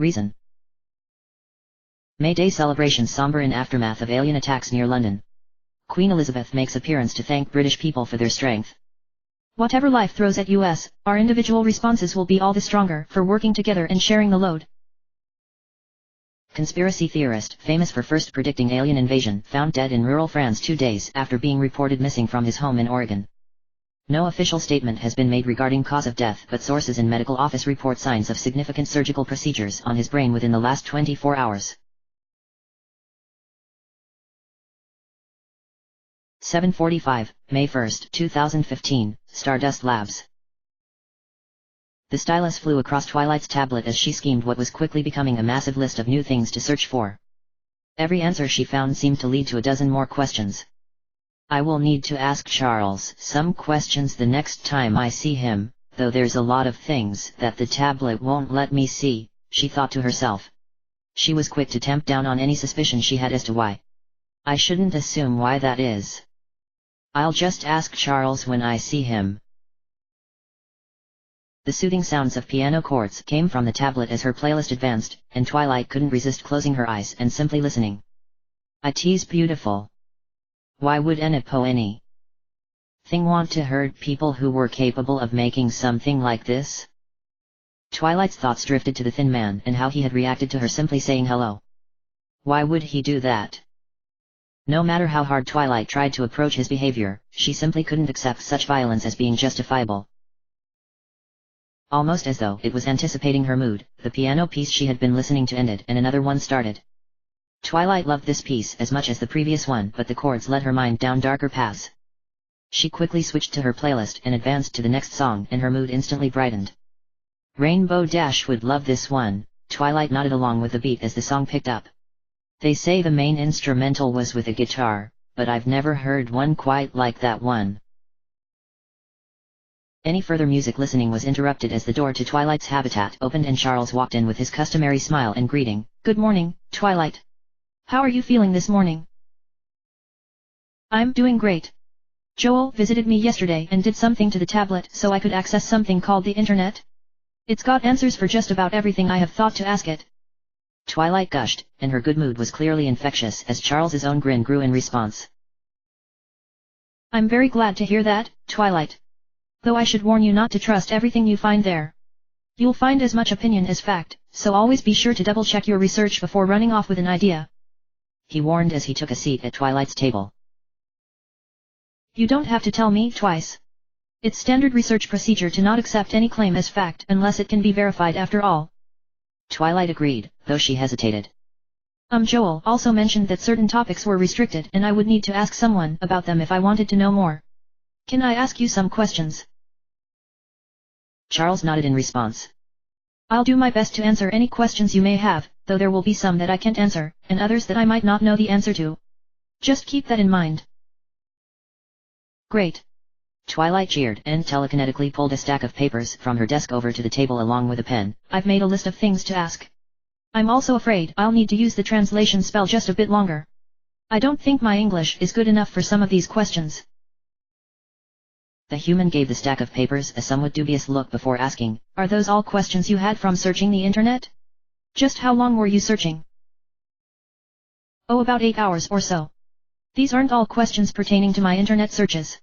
Reason: May Day celebrations somber in aftermath of alien attacks near London. Queen Elizabeth makes appearance to thank British people for their strength. Whatever life throws at us, our individual responses will be all the stronger for working together and sharing the load. Conspiracy theorist, famous for first predicting alien invasion, found dead in rural France 2 days after being reported missing from his home in Oregon. No official statement has been made regarding cause of death, but sources in medical office report signs of significant surgical procedures on his brain within the last 24 hours. 7:45, May 1, 2015, Stardust Labs. The stylus flew across Twilight's tablet as she schemed what was quickly becoming a massive list of new things to search for. Every answer she found seemed to lead to a dozen more questions. I will need to ask Charles some questions the next time I see him, though there's a lot of things that the tablet won't let me see, she thought to herself. She was quick to tamp down on any suspicion she had as to why. I shouldn't assume why that is. I'll just ask Charles when I see him. The soothing sounds of piano chords came from the tablet as her playlist advanced, and Twilight couldn't resist closing her eyes and simply listening. It's beautiful. Why would any thing want to hurt people who were capable of making something like this? Twilight's thoughts drifted to the thin man and how he had reacted to her simply saying hello. Why would he do that? No matter how hard Twilight tried to approach his behavior, she simply couldn't accept such violence as being justifiable. Almost as though it was anticipating her mood, the piano piece she had been listening to ended and another one started. Twilight loved this piece as much as the previous one, but the chords led her mind down darker paths. She quickly switched to her playlist and advanced to the next song, and her mood instantly brightened. Rainbow Dash would love this one, Twilight nodded along with the beat as the song picked up. They say the main instrumental was with a guitar, but I've never heard one quite like that one. Any further music listening was interrupted as the door to Twilight's habitat opened and Charles walked in with his customary smile and greeting. Good morning, Twilight. How are you feeling this morning? I'm doing great. Joel visited me yesterday and did something to the tablet so I could access something called the internet. It's got answers for just about everything I have thought to ask it. Twilight gushed, and her good mood was clearly infectious as Charles's own grin grew in response. I'm very glad to hear that, Twilight. Though I should warn you not to trust everything you find there. You'll find as much opinion as fact, so always be sure to double-check your research before running off with an idea. He warned as he took a seat at Twilight's table. You don't have to tell me twice. It's standard research procedure to not accept any claim as fact unless it can be verified after all. Twilight agreed, though she hesitated. Joel also mentioned that certain topics were restricted and I would need to ask someone about them if I wanted to know more. Can I ask you some questions? Charles nodded in response. I'll do my best to answer any questions you may have, though there will be some that I can't answer, and others that I might not know the answer to. Just keep that in mind. Great. Twilight cheered and telekinetically pulled a stack of papers from her desk over to the table along with a pen. I've made a list of things to ask. I'm also afraid I'll need to use the translation spell just a bit longer. I don't think my English is good enough for some of these questions. The human gave the stack of papers a somewhat dubious look before asking, Are those all questions you had from searching the internet? Just how long were you searching? Oh, about 8 hours or so. These aren't all questions pertaining to my internet searches.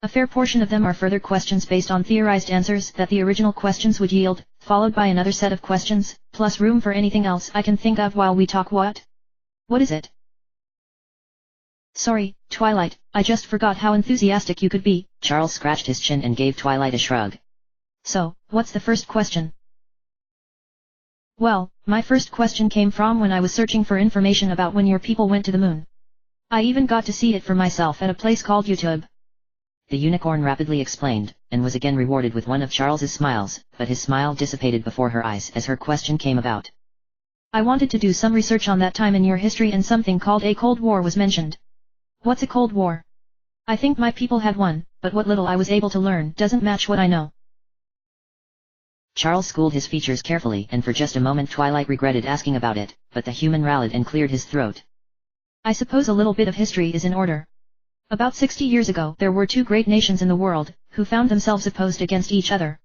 A fair portion of them are further questions based on theorized answers that the original questions would yield, followed by another set of questions, plus room for anything else I can think of while we talk. What? What is it? Sorry, Twilight, I just forgot how enthusiastic you could be. Charles scratched his chin and gave Twilight a shrug. So, what's the first question? Well, my first question came from when I was searching for information about when your people went to the moon. I even got to see it for myself at a place called YouTube. The unicorn rapidly explained, and was again rewarded with one of Charles's smiles, but his smile dissipated before her eyes as her question came about. I wanted to do some research on that time in your history and something called a Cold War was mentioned. What's a Cold War? I think my people had one, but what little I was able to learn doesn't match what I know. Charles schooled his features carefully and for just a moment Twilight regretted asking about it, but the human rallied and cleared his throat. I suppose a little bit of history is in order. About 60 years ago there were two great nations in the world, who found themselves opposed against each other.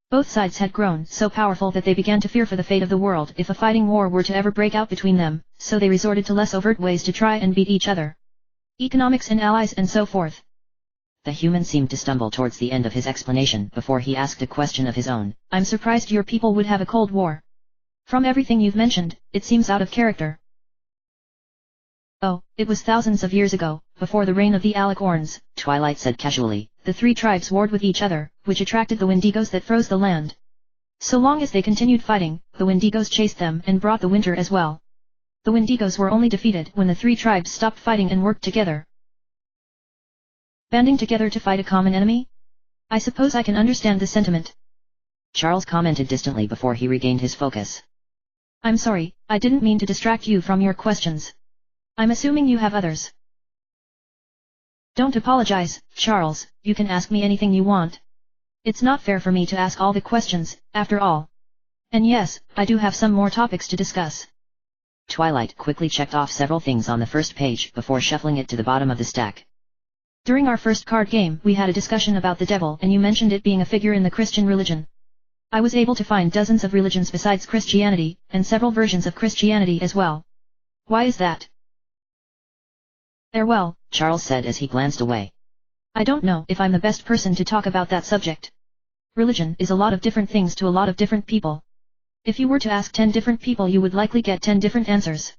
Both sides had grown so powerful that they began to fear for the fate of the world if a fighting war were to ever break out between them, so they resorted to less overt ways to try and beat each other. Economics and allies and so forth. The human seemed to stumble towards the end of his explanation before he asked a question of his own. I'm surprised your people would have a cold war. From everything you've mentioned, it seems out of character. Oh, it was thousands of years ago, before the reign of the Alicorns, Twilight said casually. The three tribes warred with each other, which attracted the Wendigos that froze the land. So long as they continued fighting, the Wendigos chased them and brought the winter as well. The Wendigos were only defeated when the three tribes stopped fighting and worked together. Banding together to fight a common enemy? I suppose I can understand the sentiment. Charles commented distantly before he regained his focus. I'm sorry, I didn't mean to distract you from your questions. I'm assuming you have others. Don't apologize, Charles, you can ask me anything you want. It's not fair for me to ask all the questions, after all. And yes, I do have some more topics to discuss. Twilight quickly checked off several things on the first page before shuffling it to the bottom of the stack. During our first card game, we had a discussion about the devil and you mentioned it being a figure in the Christian religion. I was able to find dozens of religions besides Christianity, and several versions of Christianity as well. Why is that? Well, Charles said as he glanced away. I don't know if I'm the best person to talk about that subject. Religion is a lot of different things to a lot of different people. If you were to ask 10 different people you would likely get 10 different answers.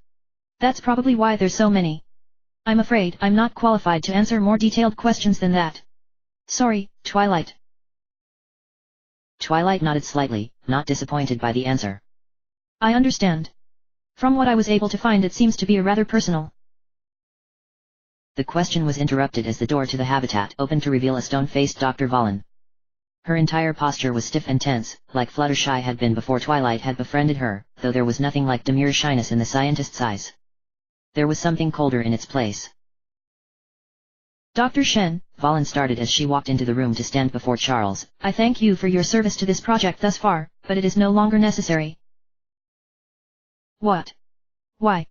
That's probably why there's so many. I'm afraid I'm not qualified to answer more detailed questions than that. Sorry, Twilight. Twilight nodded slightly, not disappointed by the answer. I understand. From what I was able to find it seems to be rather personal. The question was interrupted as the door to the habitat opened to reveal a stone-faced Dr. Valen. Her entire posture was stiff and tense, like Fluttershy had been before Twilight had befriended her, though there was nothing like demure shyness in the scientist's eyes. There was something colder in its place. Dr. Shen, Valen started as she walked into the room to stand before Charles. I thank you for your service to this project thus far, but it is no longer necessary. What? Why?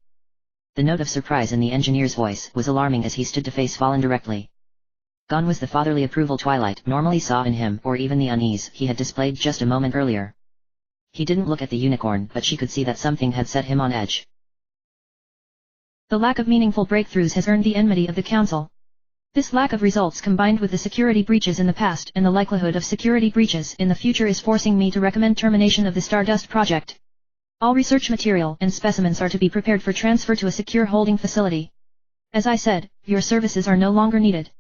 The note of surprise in the engineer's voice was alarming as he stood to face Valen directly. Gone was the fatherly approval Twilight normally saw in him or even the unease he had displayed just a moment earlier. He didn't look at the unicorn but she could see that something had set him on edge. The lack of meaningful breakthroughs has earned the enmity of the Council. This lack of results combined with the security breaches in the past and the likelihood of security breaches in the future is forcing me to recommend termination of the Stardust project. All research material and specimens are to be prepared for transfer to a secure holding facility. As I said, your services are no longer needed.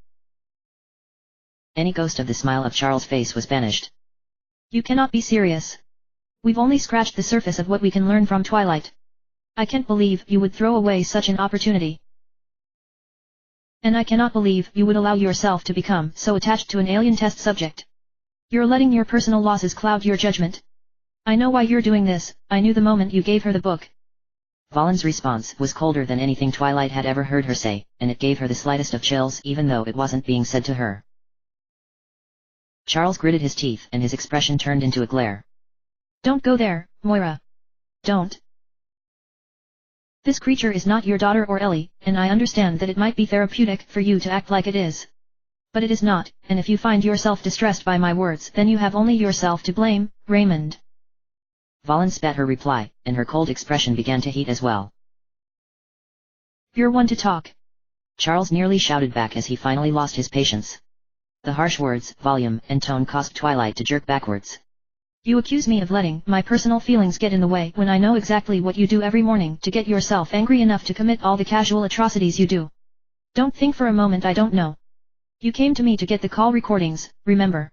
Any ghost of the smile of Charles' face was banished. You cannot be serious. We've only scratched the surface of what we can learn from Twilight. I can't believe you would throw away such an opportunity. And I cannot believe you would allow yourself to become so attached to an alien test subject. You're letting your personal losses cloud your judgment. I know why you're doing this, I knew the moment you gave her the book. Valen's response was colder than anything Twilight had ever heard her say, and it gave her the slightest of chills even though it wasn't being said to her. Charles gritted his teeth and his expression turned into a glare. Don't go there, Moira. Don't. This creature is not your daughter or Ellie, and I understand that it might be therapeutic for you to act like it is. But it is not, and if you find yourself distressed by my words then you have only yourself to blame, Raymond. Valen spat her reply, and her cold expression began to heat as well. You're one to talk. Charles nearly shouted back as he finally lost his patience. The harsh words, volume, and tone caused Twilight to jerk backwards. You accuse me of letting my personal feelings get in the way when I know exactly what you do every morning to get yourself angry enough to commit all the casual atrocities you do. Don't think for a moment I don't know. You came to me to get the call recordings, remember?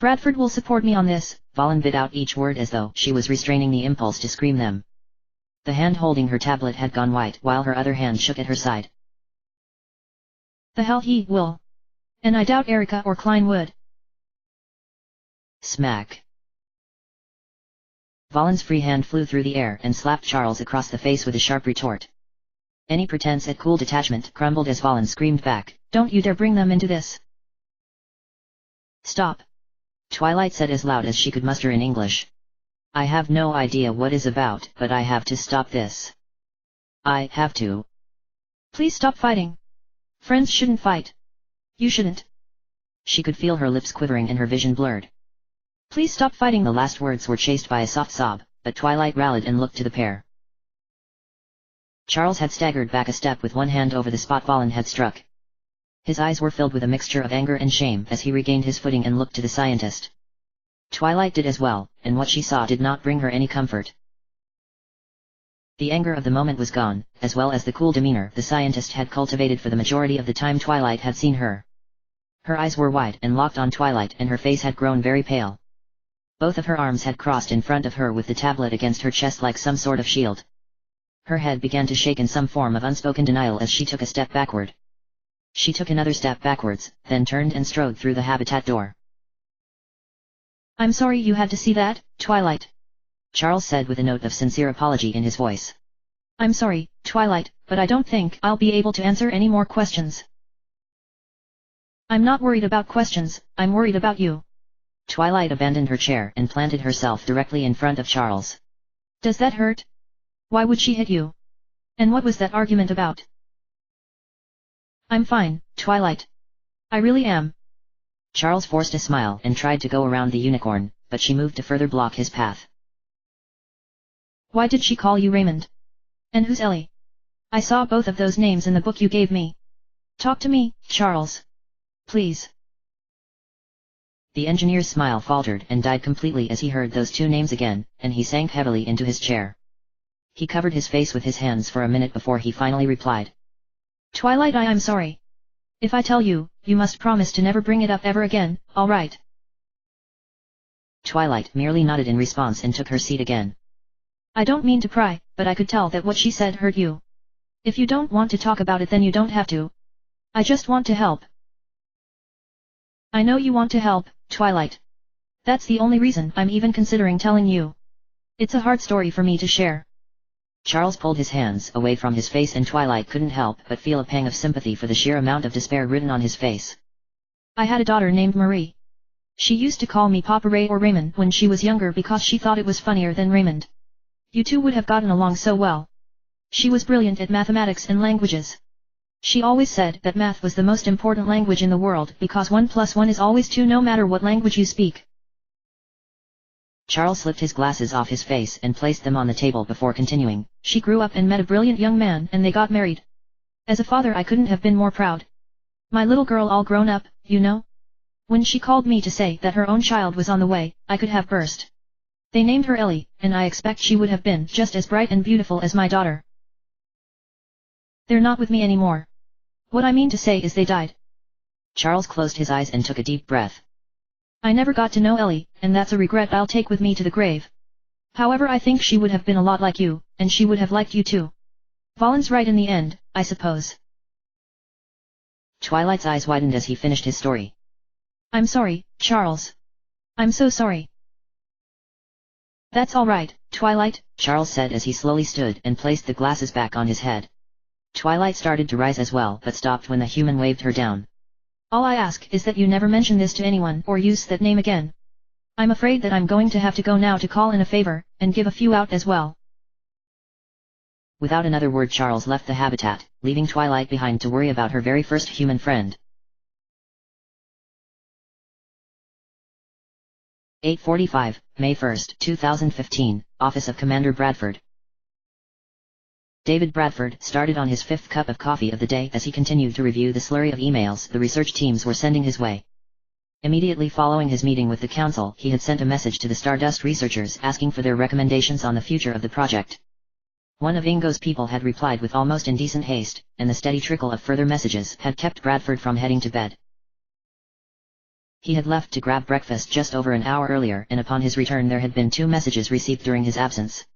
Bradford will support me on this. Valen bit out each word as though she was restraining the impulse to scream them. The hand holding her tablet had gone white while her other hand shook at her side. The hell he will. And I doubt Erica or Klein would. Smack. Valen's free hand flew through the air and slapped Charles across the face with a sharp retort. Any pretense at cool detachment crumbled as Valen screamed back, Don't you dare bring them into this. Stop. Twilight said as loud as she could muster in English. I have no idea what is about, but I have to stop this. I have to. Please stop fighting. Friends shouldn't fight. You shouldn't. She could feel her lips quivering and her vision blurred. Please stop fighting. The last words were chased by a soft sob, but Twilight rallied and looked to the pair. Charles had staggered back a step with one hand over the spot Valen had struck. His eyes were filled with a mixture of anger and shame as he regained his footing and looked to the scientist. Twilight did as well, and what she saw did not bring her any comfort. The anger of the moment was gone, as well as the cool demeanor the scientist had cultivated for the majority of the time Twilight had seen her. Her eyes were wide and locked on Twilight and her face had grown very pale. Both of her arms had crossed in front of her with the tablet against her chest like some sort of shield. Her head began to shake in some form of unspoken denial as she took a step backward. She took another step backwards, then turned and strode through the habitat door. I'm sorry you had to see that, Twilight. Charles said with a note of sincere apology in his voice. I'm sorry, Twilight, but I don't think I'll be able to answer any more questions. I'm not worried about questions, I'm worried about you. Twilight abandoned her chair and planted herself directly in front of Charles. Does that hurt? Why would she hit you? And what was that argument about? I'm fine, Twilight. I really am. Charles forced a smile and tried to go around the unicorn, but she moved to further block his path. Why did she call you Raymond? And who's Ellie? I saw both of those names in the book you gave me. Talk to me, Charles. Please. The engineer's smile faltered and died completely as he heard those two names again, and he sank heavily into his chair. He covered his face with his hands for a minute before he finally replied. Twilight, I'm sorry. If I tell you, you must promise to never bring it up ever again, all right? Twilight merely nodded in response and took her seat again. I don't mean to pry, but I could tell that what she said hurt you. If you don't want to talk about it then you don't have to. I just want to help. I know you want to help, Twilight. That's the only reason I'm even considering telling you. It's a hard story for me to share. Charles pulled his hands away from his face and Twilight couldn't help but feel a pang of sympathy for the sheer amount of despair written on his face. I had a daughter named Marie. She used to call me Papa Ray or Raymond when she was younger because she thought it was funnier than Raymond. You two would have gotten along so well. She was brilliant at mathematics and languages. She always said that math was the most important language in the world because 1 + 1 is always 2 no matter what language you speak. Charles slipped his glasses off his face and placed them on the table before continuing. She grew up and met a brilliant young man and they got married. As a father I couldn't have been more proud. My little girl all grown up, you know? When she called me to say that her own child was on the way, I could have burst. They named her Ellie, and I expect she would have been just as bright and beautiful as my daughter. They're not with me anymore. What I mean to say is they died. Charles closed his eyes and took a deep breath. I never got to know Ellie, and that's a regret I'll take with me to the grave. However, I think she would have been a lot like you, and she would have liked you too. Valen's right in the end, I suppose. Twilight's eyes widened as he finished his story. I'm sorry, Charles. I'm so sorry. That's all right, Twilight, Charles said as he slowly stood and placed the glasses back on his head. Twilight started to rise as well but stopped when the human waved her down. All I ask is that you never mention this to anyone or use that name again. I'm afraid that I'm going to have to go now to call in a favor, and give a few out as well. Without another word Charles left the habitat, leaving Twilight behind to worry about her very first human friend. 8:45, May 1, 2015, Office of Commander Bradford. David Bradford started on his 5th cup of coffee of the day as he continued to review the slurry of emails the research teams were sending his way. Immediately following his meeting with the council, he had sent a message to the Stardust researchers asking for their recommendations on the future of the project. One of Ingo's people had replied with almost indecent haste, and the steady trickle of further messages had kept Bradford from heading to bed. He had left to grab breakfast just over an hour earlier, and upon his return there had been 2 messages received during his absence.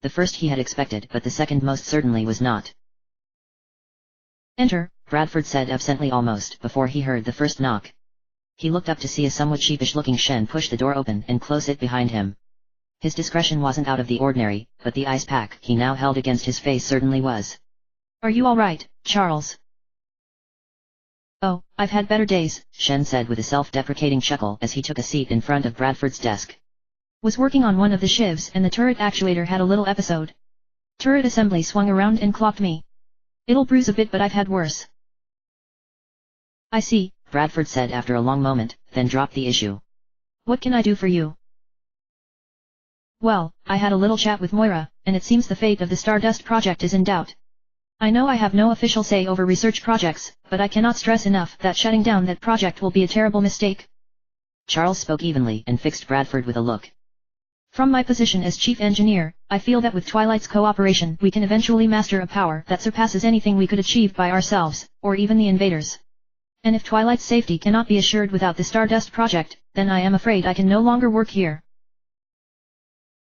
The first he had expected, but the second most certainly was not. Enter, Bradford said absently almost before he heard the first knock. He looked up to see a somewhat sheepish-looking Shen push the door open and close it behind him. His discretion wasn't out of the ordinary, but the ice pack he now held against his face certainly was. Are you all right, Charles? Oh, I've had better days, Shen said with a self-deprecating chuckle as he took a seat in front of Bradford's desk. Was working on one of the shivs and the turret actuator had a little episode. Turret assembly swung around and clocked me. It'll bruise a bit but I've had worse. I see, Bradford said after a long moment, then dropped the issue. What can I do for you? Well, I had a little chat with Moira, and it seems the fate of the Stardust project is in doubt. I know I have no official say over research projects, but I cannot stress enough that shutting down that project will be a terrible mistake. Charles spoke evenly and fixed Bradford with a look. From my position as chief engineer, I feel that with Twilight's cooperation we can eventually master a power that surpasses anything we could achieve by ourselves, or even the invaders. And if Twilight's safety cannot be assured without the Stardust project, then I am afraid I can no longer work here.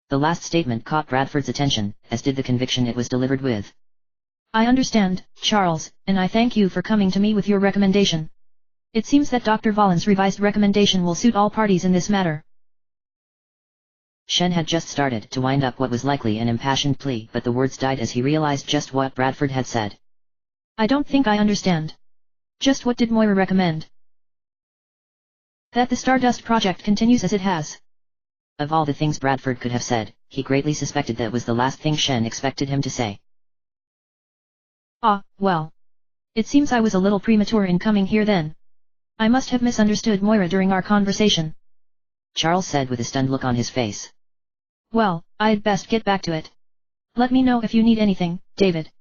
The last statement caught Bradford's attention, as did the conviction it was delivered with. I understand, Charles, and I thank you for coming to me with your recommendation. It seems that Dr. Valen's revised recommendation will suit all parties in this matter. Shen had just started to wind up what was likely an impassioned plea, but the words died as he realized just what Bradford had said. I don't think I understand. Just what did Moira recommend? That the Stardust project continues as it has. Of all the things Bradford could have said, he greatly suspected that was the last thing Shen expected him to say. Ah, well. It seems I was a little premature in coming here then. I must have misunderstood Moira during our conversation, Charles said with a stunned look on his face. Well, I'd best get back to it. Let me know if you need anything, David.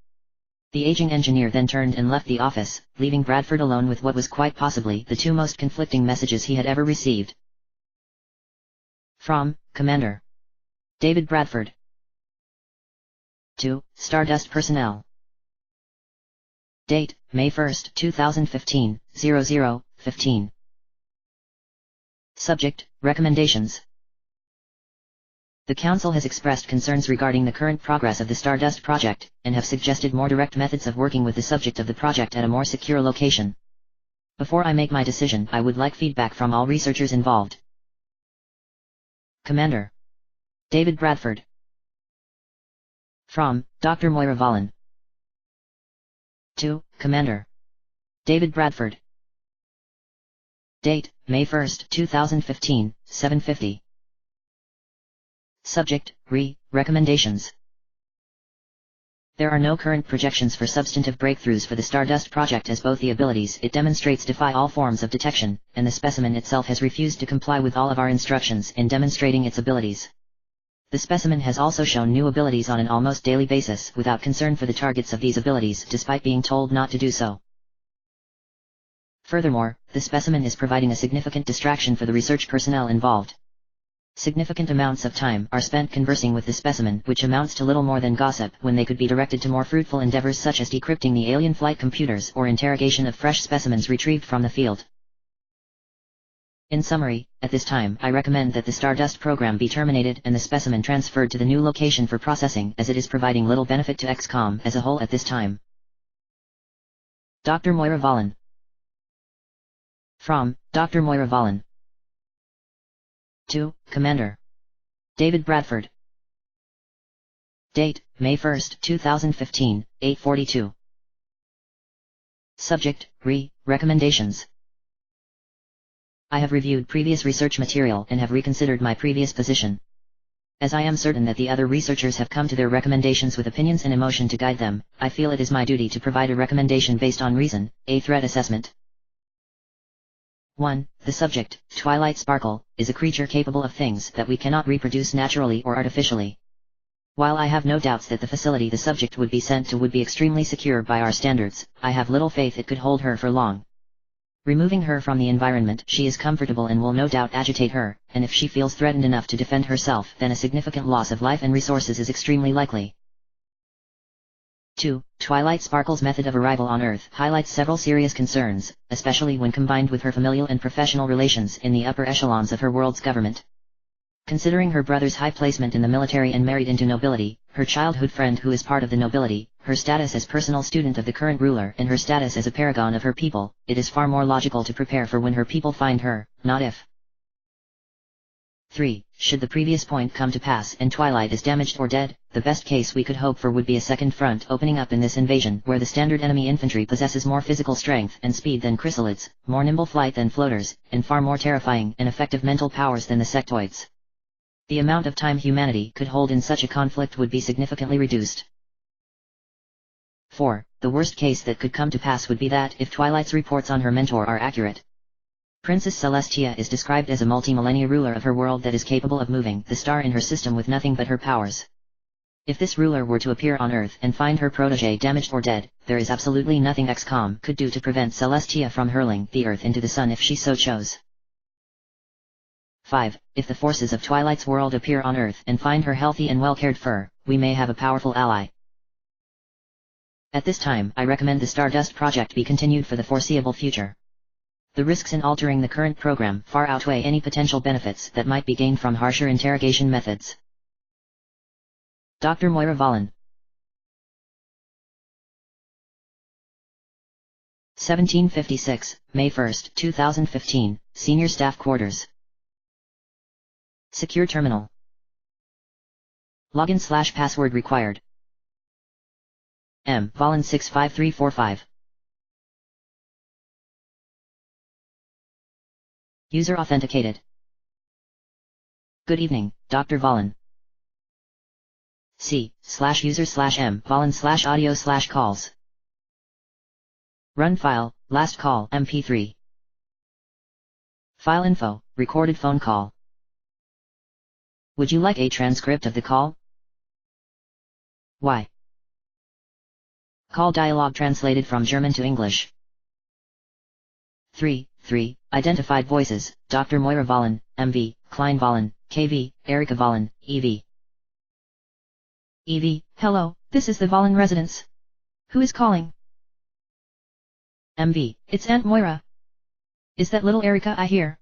The aging engineer then turned and left the office, leaving Bradford alone with what was quite possibly the two most conflicting messages he had ever received. From Commander David Bradford to Stardust personnel. Date, May 1, 2015, 00:15. Subject, Recommendations. The Council has expressed concerns regarding the current progress of the Stardust project, and have suggested more direct methods of working with the subject of the project at a more secure location. Before I make my decision, I would like feedback from all researchers involved. Commander David Bradford. From Dr. Moira Valen. To Commander David Bradford. Date, May 1, 2015, 7:50. Subject, Recommendations. There are no current projections for substantive breakthroughs for the Stardust project, as both the abilities it demonstrates defy all forms of detection, and the specimen itself has refused to comply with all of our instructions in demonstrating its abilities. The specimen has also shown new abilities on an almost daily basis without concern for the targets of these abilities despite being told not to do so. Furthermore, the specimen is providing a significant distraction for the research personnel involved. Significant amounts of time are spent conversing with the specimen, which amounts to little more than gossip when they could be directed to more fruitful endeavors such as decrypting the alien flight computers or interrogation of fresh specimens retrieved from the field. In summary, at this time I recommend that the Stardust program be terminated and the specimen transferred to the new location for processing, as it is providing little benefit to XCOM as a whole at this time. Dr. Moira Valen. From Dr. Moira Valen. To Commander David Bradford. Date, May 1, 2015, 8:42. Subject, Recommendations. I have reviewed previous research material and have reconsidered my previous position. As I am certain that the other researchers have come to their recommendations with opinions and emotion to guide them, I feel it is my duty to provide a recommendation based on reason, a threat assessment. 1. The subject, Twilight Sparkle, is a creature capable of things that we cannot reproduce naturally or artificially. While I have no doubts that the facility the subject would be sent to would be extremely secure by our standards, I have little faith it could hold her for long. Removing her from the environment, she is comfortable and will no doubt agitate her, and if she feels threatened enough to defend herself, then a significant loss of life and resources is extremely likely. 2. Twilight Sparkle's method of arrival on Earth highlights several serious concerns, especially when combined with her familial and professional relations in the upper echelons of her world's government. Considering her brother's high placement in the military and married into nobility, her childhood friend who is part of the nobility, her status as personal student of the current ruler and her status as a paragon of her people, it is far more logical to prepare for when her people find her, not if. 3. Should the previous point come to pass and Twilight is damaged or dead, the best case we could hope for would be a second front opening up in this invasion where the standard enemy infantry possesses more physical strength and speed than chrysalids, more nimble flight than floaters, and far more terrifying and effective mental powers than the sectoids. The amount of time humanity could hold in such a conflict would be significantly reduced. 4. The worst case that could come to pass would be that if Twilight's reports on her mentor are accurate, Princess Celestia is described as a multi-millennia ruler of her world that is capable of moving the star in her system with nothing but her powers. If this ruler were to appear on Earth and find her protege damaged or dead, there is absolutely nothing XCOM could do to prevent Celestia from hurling the Earth into the sun if she so chose. 5. If the forces of Twilight's world appear on Earth and find her healthy and well cared for, we may have a powerful ally. At this time, I recommend the Stardust project be continued for the foreseeable future. The risks in altering the current program far outweigh any potential benefits that might be gained from harsher interrogation methods. Dr. Moira Valen. 1756, May 1, 2015, Senior Staff Quarters. Secure Terminal. Login/password required. M. Valen 65345. User authenticated. Good evening, Dr. Valen. C/user/m Valen/audio/calls. Run file, last call MP3. File info, recorded phone call. Would you like a transcript of the call? Why? Call dialogue translated from German to English. 3. Identified voices, Dr. Moira Valen, MV, Klein Valen, KV, Erika Valen, EV. EV, hello, this is the Valen residence. Who is calling? MV, it's Aunt Moira. Is that little Erika I hear?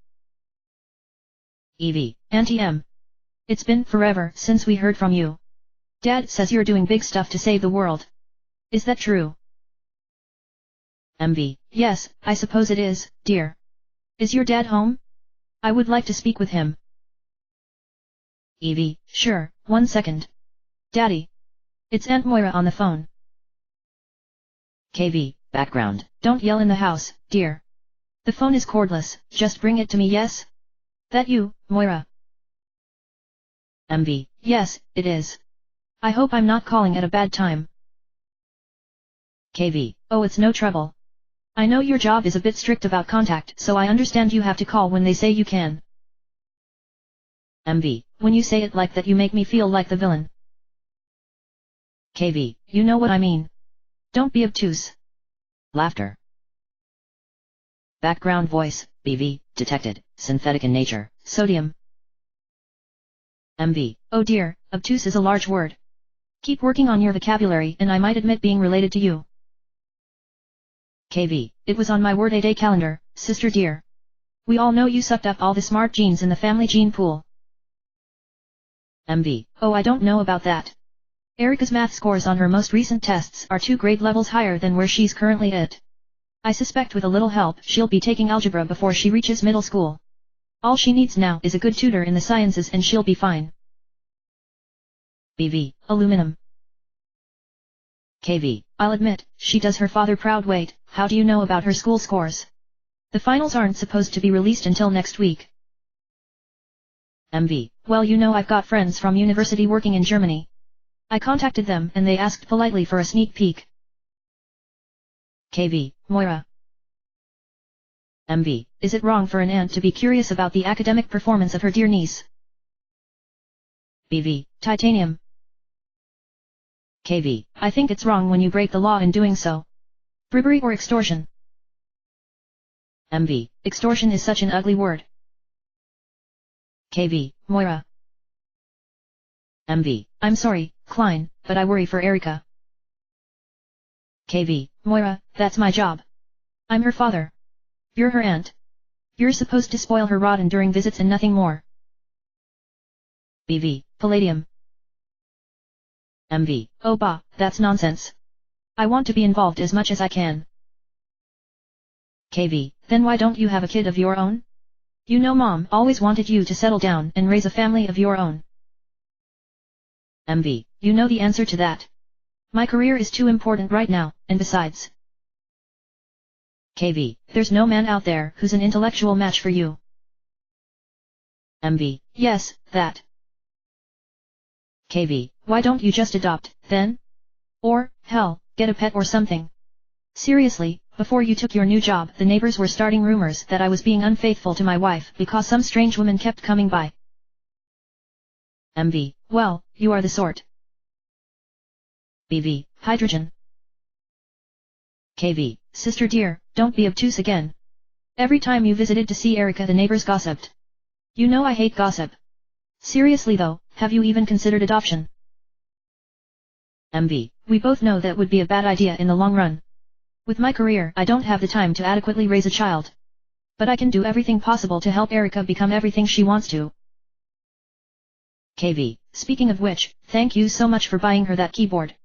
EV, Auntie M. It's been forever since we heard from you. Dad says you're doing big stuff to save the world. Is that true? MV, yes, I suppose it is, dear. Is your dad home? I would like to speak with him. EV, sure, 1 second. Daddy. It's Aunt Moira on the phone. KV, background. Don't yell in the house, dear. The phone is cordless, just bring it to me, yes? That you, Moira? MV, yes, it is. I hope I'm not calling at a bad time. KV, oh, it's no trouble. I know your job is a bit strict about contact, so I understand you have to call when they say you can. MV, when you say it like that you make me feel like the villain. KV, you know what I mean. Don't be obtuse. Laughter. Background voice, BV, detected, synthetic in nature. Sodium. MV, oh dear, obtuse is a large word. Keep working on your vocabulary and I might admit being related to you. KV, it was on my word a-day calendar, sister dear. We all know you sucked up all the smart genes in the family gene pool. MV, oh, I don't know about that. Erika's math scores on her most recent tests are 2 grade levels higher than where she's currently at. I suspect with a little help she'll be taking algebra before she reaches middle school. All she needs now is a good tutor in the sciences and she'll be fine. BV, aluminum. KV, I'll admit, she does her father proud. Wait, how do you know about her school scores? The finals aren't supposed to be released until next week. MV, well, you know I've got friends from university working in Germany. I contacted them and they asked politely for a sneak peek. KV, Moira. MV, is it wrong for an aunt to be curious about the academic performance of her dear niece? BV, titanium. KV, I think it's wrong when you break the law in doing so. Bribery or extortion? MV, extortion is such an ugly word. KV, Moira. MV, I'm sorry, Klein, but I worry for Erika. KV, Moira, that's my job. I'm her father. You're her aunt. You're supposed to spoil her rotten during visits and nothing more. BV, palladium. MV, oh bah, that's nonsense. I want to be involved as much as I can. KV, then why don't you have a kid of your own? You know Mom always wanted you to settle down and raise a family of your own. MV, you know the answer to that. My career is too important right now, and besides. KV, there's no man out there who's an intellectual match for you. MV, yes, that. KV, why don't you just adopt, then? Or, hell, get a pet or something. Seriously, before you took your new job, the neighbors were starting rumors that I was being unfaithful to my wife because some strange woman kept coming by. MV. Well, you are the sort. BV. Hydrogen. KV. Sister dear, don't be obtuse again. Every time you visited to see Erica, the neighbors gossiped. You know I hate gossip. Seriously though, have you even considered adoption? MV. We both know that would be a bad idea in the long run. With my career, I don't have the time to adequately raise a child. But I can do everything possible to help Erica become everything she wants to. KV. Speaking of which, thank you so much for buying her that keyboard.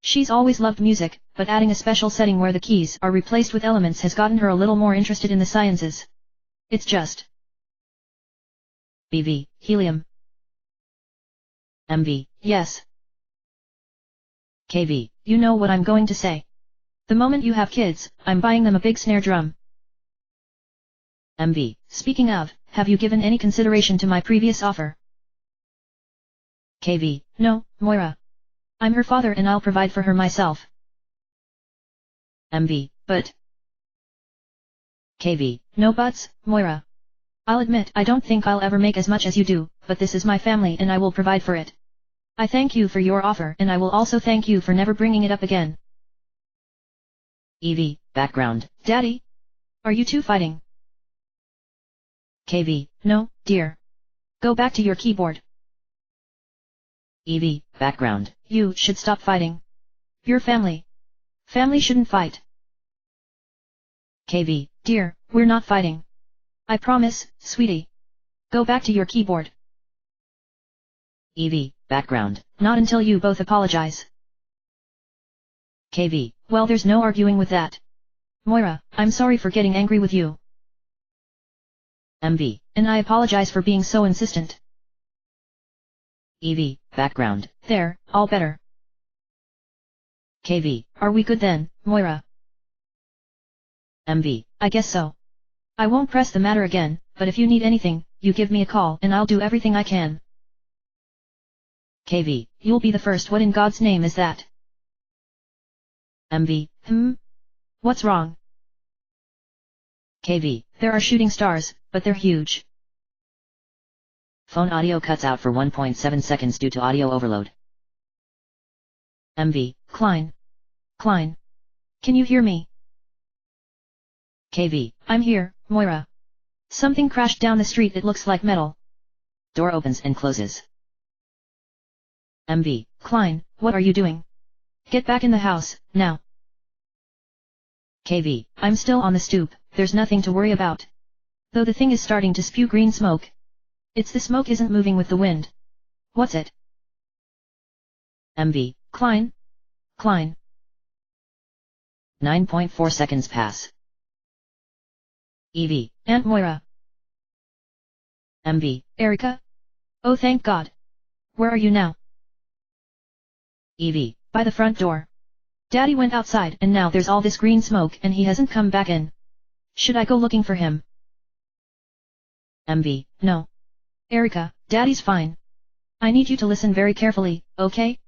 She's always loved music, but adding a special setting where the keys are replaced with elements has gotten her a little more interested in the sciences. It's just. BV. Helium. MV. Yes. KV. You know what I'm going to say. The moment you have kids, I'm buying them a big snare drum. MV. Speaking of, have you given any consideration to my previous offer? KV. No, Moira. I'm her father and I'll provide for her myself. MV. But. KV. No buts, Moira. I'll admit I don't think I'll ever make as much as you do, but this is my family and I will provide for it. I thank you for your offer and I will also thank you for never bringing it up again. EV. Background. Daddy? Are you two fighting? KV. No, dear. Go back to your keyboard. EV. Background. You should stop fighting. Your family. Family shouldn't fight. KV. Dear, we're not fighting. I promise, sweetie. Go back to your keyboard. EV. Background. Not until you both apologize. KV. Well, there's no arguing with that. Moira, I'm sorry for getting angry with you. MV. And I apologize for being so insistent. EV. Background. There, all better. KV. Are we good then, Moira? MV. I guess so. I won't press the matter again, but if you need anything, you give me a call and I'll do everything I can. KV. You'll be the first. What in God's name is that? MV. What's wrong? KV. There are shooting stars, but they're huge. Phone audio cuts out for 1.7 seconds due to audio overload. MV. Klein. Klein. Can you hear me? KV. I'm here, Moira. Something crashed down the street. It looks like metal. Door opens and closes. MV. Klein, what are you doing? Get back in the house, now. KV. I'm still on the stoop, there's nothing to worry about. Though the thing is starting to spew green smoke. It's the smoke isn't moving with the wind. What's it? MV. Klein? Klein. 9.4 seconds pass. EV. Aunt Moira. MV. Erica? Oh, thank God. Where are you now? EV. By the front door. Daddy went outside and now there's all this green smoke and he hasn't come back in. Should I go looking for him? MV. No. Erica, Daddy's fine. I need you to listen very carefully, okay?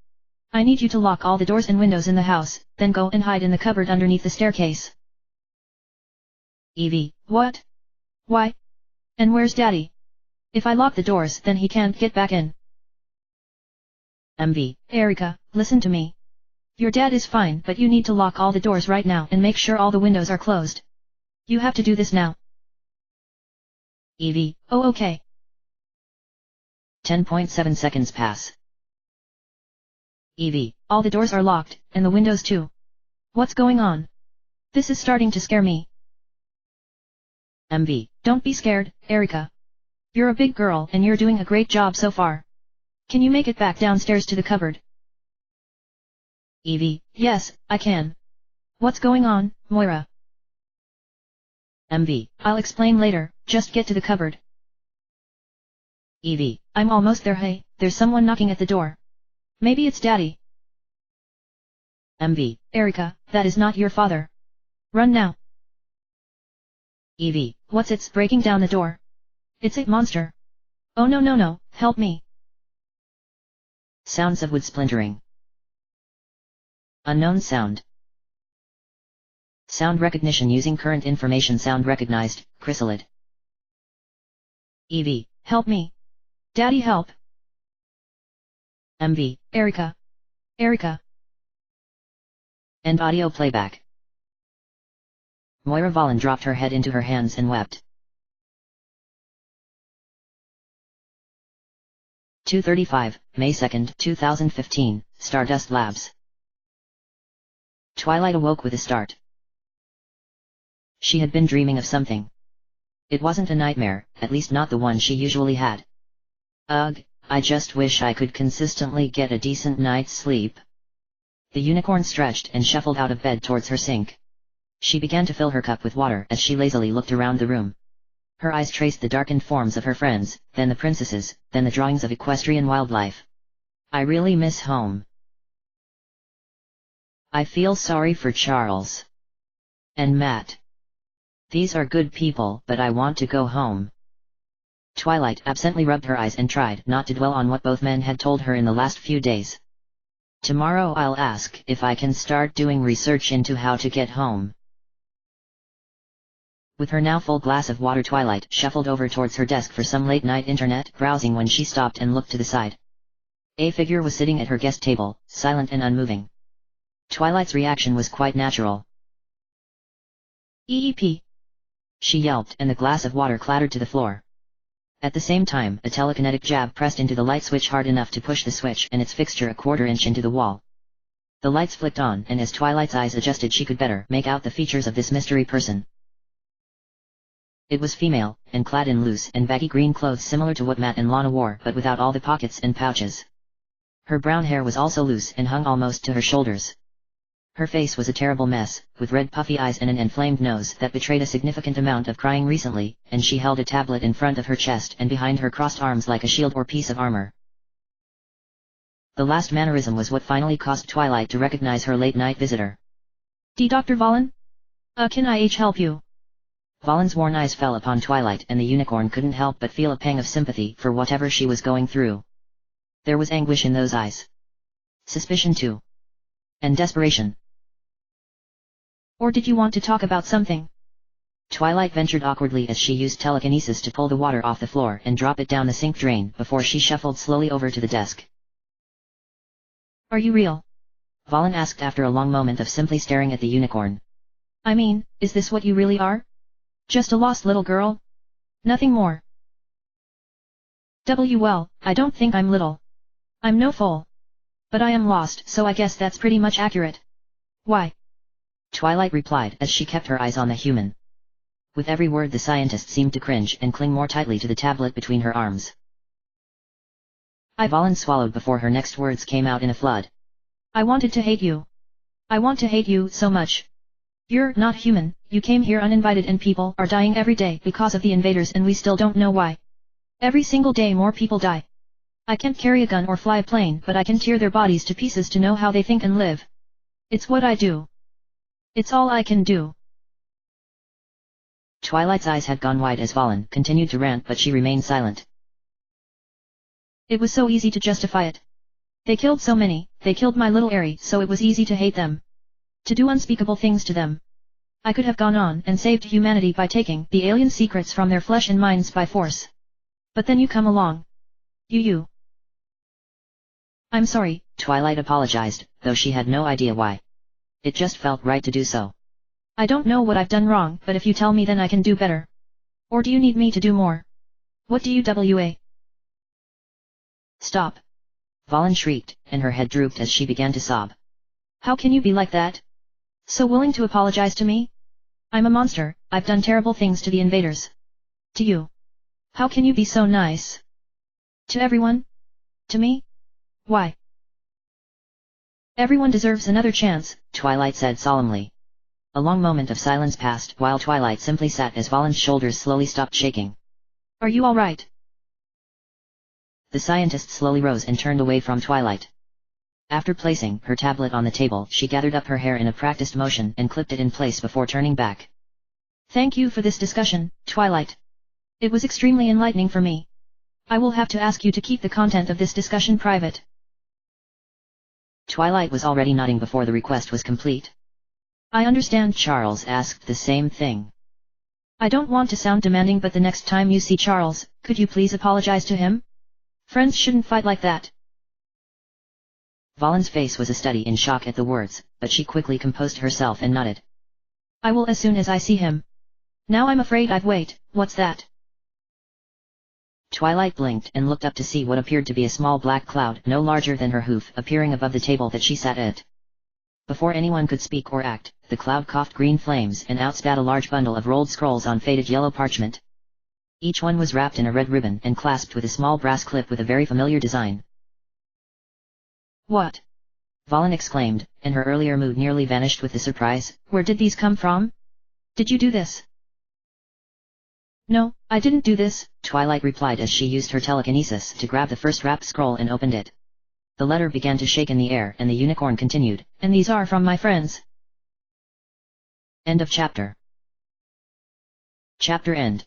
I need you to lock all the doors and windows in the house, then go and hide in the cupboard underneath the staircase. EV. What? Why? And where's Daddy? If I lock the doors then he can't get back in. MV. Erica, listen to me. Your dad is fine but you need to lock all the doors right now and make sure all the windows are closed. You have to do this now. EV. Oh, okay. 10.7 seconds pass. EV. All the doors are locked, and the windows too. What's going on? This is starting to scare me. MV. Don't be scared, Erica. You're a big girl and you're doing a great job so far. Can you make it back downstairs to the cupboard? EV. Yes, I can. What's going on, Moira? MV. I'll explain later, just get to the cupboard. EV. I'm almost there. Hey, there's someone knocking at the door. Maybe it's Daddy. MV. Erica, that is not your father. Run now. EV. What's it's breaking down the door? It's a monster. Oh no, help me. Sounds of wood splintering. Unknown sound. Sound recognition using current information. Sound recognized, chrysalid. EV, help me. Daddy, help. MV, Erica. Erica. End audio playback. Moira Valen dropped her head into her hands and wept. 2:35, May 2, 2015, Stardust Labs. Twilight awoke with a start. She had been dreaming of something. It wasn't a nightmare, at least not the one she usually had. Ugh, I just wish I could consistently get a decent night's sleep. The unicorn stretched and shuffled out of bed towards her sink. She began to fill her cup with water as she lazily looked around the room. Her eyes traced the darkened forms of her friends, then the princesses, then the drawings of equestrian wildlife. I really miss home. I feel sorry for Charles. And Matt. These are good people, but I want to go home. Twilight absently rubbed her eyes and tried not to dwell on what both men had told her in the last few days. Tomorrow I'll ask if I can start doing research into how to get home. With her now full glass of water, Twilight shuffled over towards her desk for some late-night internet browsing when she stopped and looked to the side. A figure was sitting at her guest table, silent and unmoving. Twilight's reaction was quite natural. EEP. She yelped and the glass of water clattered to the floor. At the same time, a telekinetic jab pressed into the light switch hard enough to push the switch and its fixture a quarter-inch into the wall. The lights flicked on, and as Twilight's eyes adjusted, she could better make out the features of this mystery person. It was female, and clad in loose and baggy green clothes similar to what Matt and Lana wore, but without all the pockets and pouches. Her brown hair was also loose and hung almost to her shoulders. Her face was a terrible mess, with red puffy eyes and an inflamed nose that betrayed a significant amount of crying recently, and she held a tablet in front of her chest and behind her crossed arms like a shield or piece of armor. The last mannerism was what finally caused Twilight to recognize her late-night visitor. Dr. Valen? Can I help you? Valen's worn eyes fell upon Twilight, and the unicorn couldn't help but feel a pang of sympathy for whatever she was going through. There was anguish in those eyes. Suspicion too. And desperation. Or did you want to talk about something? Twilight ventured awkwardly as she used telekinesis to pull the water off the floor and drop it down the sink drain before she shuffled slowly over to the desk. Are you real? Valen asked after a long moment of simply staring at the unicorn. I mean, is this what you really are? Just a lost little girl? Nothing more. Well, I don't think I'm little. I'm no fool. But I am lost, so I guess that's pretty much accurate. Why? Twilight replied as she kept her eyes on the human. With every word the scientist seemed to cringe and cling more tightly to the tablet between her arms. Valen swallowed before her next words came out in a flood. I wanted to hate you. I want to hate you so much. You're not human, you came here uninvited and people are dying every day because of the invaders and we still don't know why. Every single day more people die. I can't carry a gun or fly a plane, but I can tear their bodies to pieces to know how they think and live. It's what I do. It's all I can do. Twilight's eyes had gone wide as Valen continued to rant, but she remained silent. It was so easy to justify it. They killed so many, they killed my little Ari, so it was easy to hate them. To do unspeakable things to them. I could have gone on and saved humanity by taking the alien secrets from their flesh and minds by force. But then you come along. You. I'm sorry. Twilight apologized, though she had no idea why. It just felt right to do so. I don't know what I've done wrong, but if you tell me then I can do better. Or do you need me to do more? What do you wa? Stop. Valen shrieked, and her head drooped as she began to sob. How can you be like that? So willing to apologize to me? I'm a monster, I've done terrible things to the invaders. To you. How can you be so nice? To everyone? To me? Why? Everyone deserves another chance, Twilight said solemnly. A long moment of silence passed while Twilight simply sat as Valen's shoulders slowly stopped shaking. Are you all right? The scientist slowly rose and turned away from Twilight. After placing her tablet on the table, she gathered up her hair in a practiced motion and clipped it in place before turning back. Thank you for this discussion, Twilight. It was extremely enlightening for me. I will have to ask you to keep the content of this discussion private. Twilight was already nodding before the request was complete. I understand. Charles asked the same thing. I don't want to sound demanding, but the next time you see Charles, could you please apologize to him? Friends shouldn't fight like that. Valen's face was a study in shock at the words, but she quickly composed herself and nodded. I will as soon as I see him. Now I'm afraid wait, what's that? Twilight blinked and looked up to see what appeared to be a small black cloud no larger than her hoof appearing above the table that she sat at. Before anyone could speak or act, the cloud coughed green flames and outspat a large bundle of rolled scrolls on faded yellow parchment. Each one was wrapped in a red ribbon and clasped with a small brass clip with a very familiar design. What? Valen exclaimed, and her earlier mood nearly vanished with the surprise. Where did these come from? Did you do this? No, I didn't do this, Twilight replied as she used her telekinesis to grab the first wrapped scroll and opened it. The letter began to shake in the air and the unicorn continued, and these are from my friends. End of chapter. Chapter end.